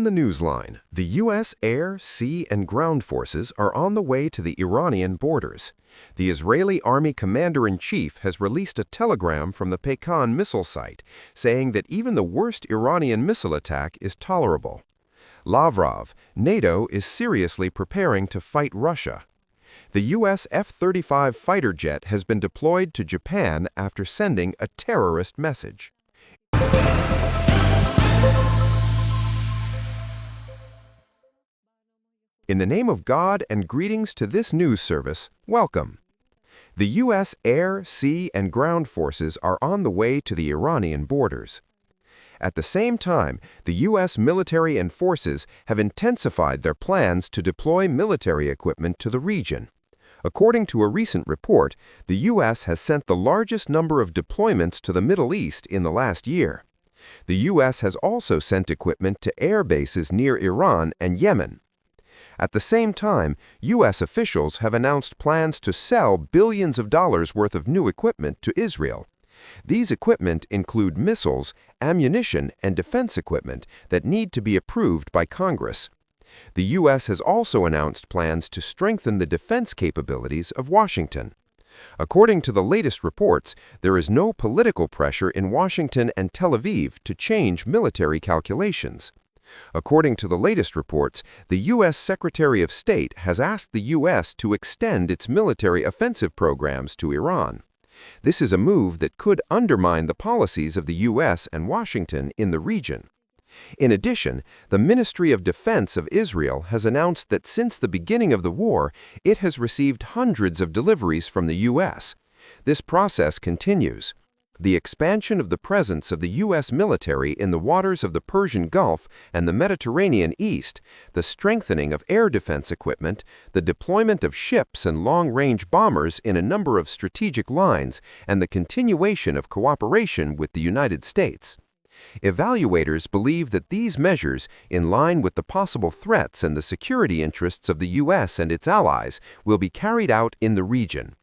On the newsline, the U.S. air, sea, and ground forces are on the way to the Iranian borders. The Israeli Army Commander-in-Chief has released a telegram from the Pekan missile site saying that even the worst Iranian missile attack is tolerable. Lavrov, NATO is seriously preparing to fight Russia. The U.S. F-35 fighter jet has been deployed to Japan after sending a terrorist message. In the name of God and greetings to this news service, welcome. The U.S. air, sea, and ground forces are on the way to the Iranian borders. At the same time, the U.S. military and forces have intensified their plans to deploy military equipment to the region. According to a recent report, the U.S. has sent the largest number of deployments to the Middle East in the last year. The U.S. has also sent equipment to air bases near Iran and Yemen. At the same time, U.S. officials have announced plans to sell billions of dollars worth of new equipment to Israel. These equipment include missiles, ammunition, and defense equipment that need to be approved by Congress. The U.S. has also announced plans to strengthen the defense capabilities of Washington. According to the latest reports, there is no political pressure in Washington and Tel Aviv to change military calculations. According to the latest reports, the U.S. Secretary of State has asked the U.S. to extend its military offensive programs to Iran. This is a move that could undermine the policies of the U.S. and Washington in the region. In addition, the Ministry of Defense of Israel has announced that since the beginning of the war, it has received hundreds of deliveries from the U.S. This process continues. The expansion of the presence of the U.S. military in the waters of the Persian Gulf and the Mediterranean East, the strengthening of air defense equipment, the deployment of ships and long-range bombers in a number of strategic lines, and the continuation of cooperation with the United States. Evaluators believe that these measures, in line with the possible threats and the security interests of the U.S. and its allies, will be carried out in the region.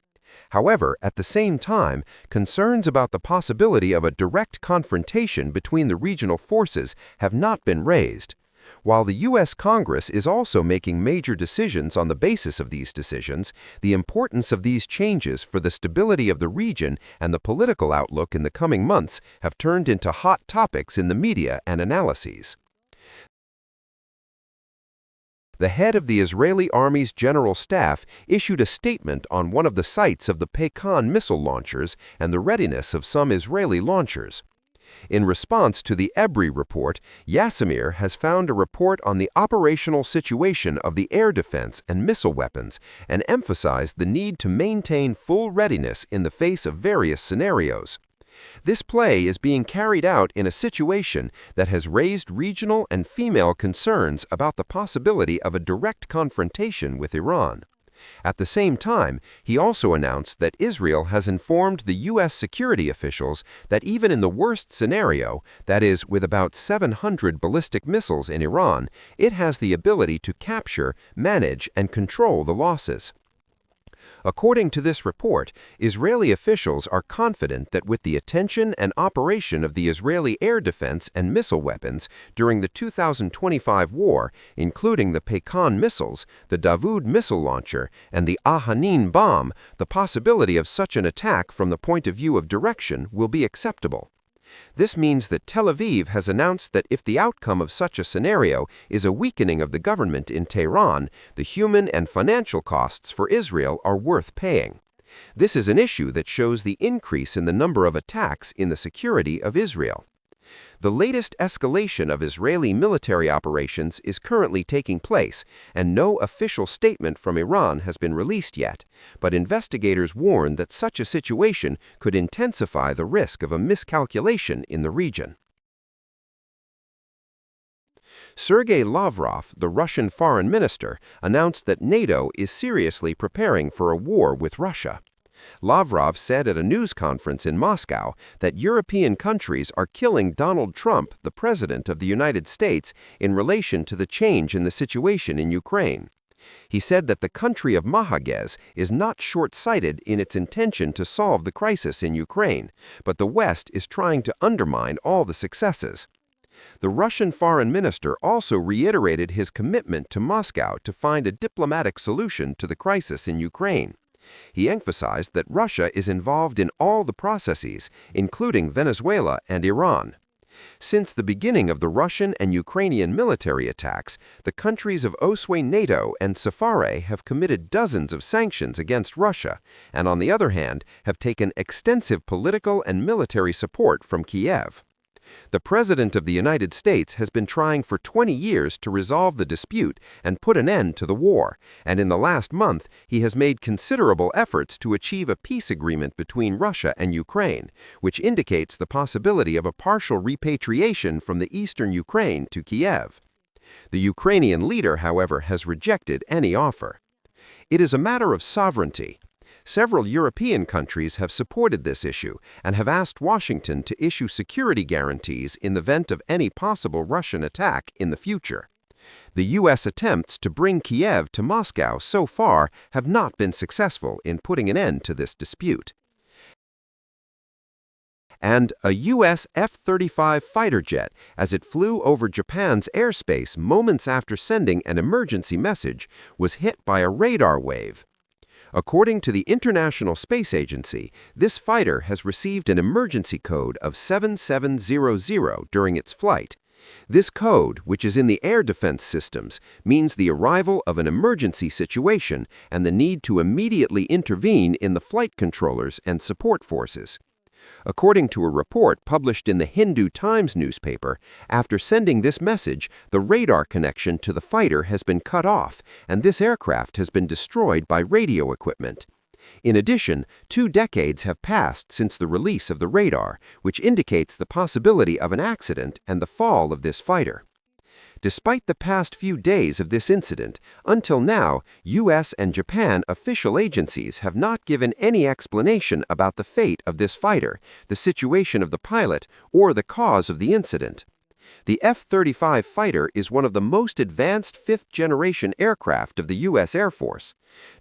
However, at the same time, concerns about the possibility of a direct confrontation between the regional forces have not been raised. While the U.S. Congress is also making major decisions on the basis of these decisions, the importance of these changes for the stability of the region and the political outlook in the coming months have turned into hot topics in the media and analyses. The head of the Israeli Army's General Staff issued a statement on one of the sites of the Pekan missile launchers and the readiness of some Israeli launchers. In response to the Ebri report, Yassamir has found a report on the operational situation of the air defense and missile weapons and emphasized the need to maintain full readiness in the face of various scenarios. This play is being carried out in a situation that has raised regional and female concerns about the possibility of a direct confrontation with Iran. At the same time, he also announced that Israel has informed the U.S. security officials that even in the worst scenario, that is, with about 700 ballistic missiles in Iran, it has the ability to capture, manage, and control the losses. According to this report, Israeli officials are confident that with the attention and operation of the Israeli air defense and missile weapons during the 2025 war, including the Pekan missiles, the Davud missile launcher, and the Ahanin bomb, the possibility of such an attack from the point of view of direction will be acceptable. This means that Tel Aviv has announced that if the outcome of such a scenario is a weakening of the government in Tehran, the human and financial costs for Israel are worth paying. This is an issue that shows the increase in the number of attacks in the security of Israel. The latest escalation of Israeli military operations is currently taking place, and no official statement from Iran has been released yet, but investigators warn that such a situation could intensify the risk of a miscalculation in the region. Sergei Lavrov, the Russian foreign minister, announced that NATO is seriously preparing for a war with Russia. Lavrov said at a news conference in Moscow that European countries are killing Donald Trump, the President of the United States, in relation to the change in the situation in Ukraine. He said that the country of Mahagez is not short-sighted in its intention to solve the crisis in Ukraine, but the West is trying to undermine all the successes. The Russian foreign minister also reiterated his commitment to Moscow to find a diplomatic solution to the crisis in Ukraine. He emphasized that Russia is involved in all the processes, including Venezuela and Iran. Since the beginning of the Russian and Ukrainian military attacks, the countries of OSCE, NATO, and SAFARE have committed dozens of sanctions against Russia, and on the other hand, have taken extensive political and military support from Kiev. The President of the United States has been trying for 20 years to resolve the dispute and put an end to the war, and in the last month he has made considerable efforts to achieve a peace agreement between Russia and Ukraine, which indicates the possibility of a partial repatriation from the eastern Ukraine to Kiev. The Ukrainian leader, however, has rejected any offer. It is a matter of sovereignty. Several European countries have supported this issue and have asked Washington to issue security guarantees in the event of any possible Russian attack in the future. The U.S. attempts to bring Kiev to Moscow so far have not been successful in putting an end to this dispute. And a U.S. F-35 fighter jet, as it flew over Japan's airspace moments after sending an emergency message, was hit by a radar wave. According to the International Space Agency, this fighter has received an emergency code of 7700 during its flight. This code, which is in the air defense systems, means the arrival of an emergency situation and the need to immediately intervene in the flight controllers and support forces. According to a report published in the Hindu Times newspaper, after sending this message, the radar connection to the fighter has been cut off, and this aircraft has been destroyed by radio equipment. In addition, 2 decades have passed since the release of the radar, which indicates the possibility of an accident and the fall of this fighter. Despite the past few days of this incident, until now, U.S. and Japan official agencies have not given any explanation about the fate of this fighter, the situation of the pilot, or the cause of the incident. The F-35 fighter is one of the most advanced fifth-generation aircraft of the U.S. Air Force.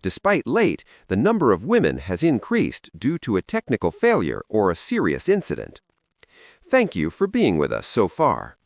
Despite late, the number of women has increased due to a technical failure or a serious incident. Thank you for being with us so far.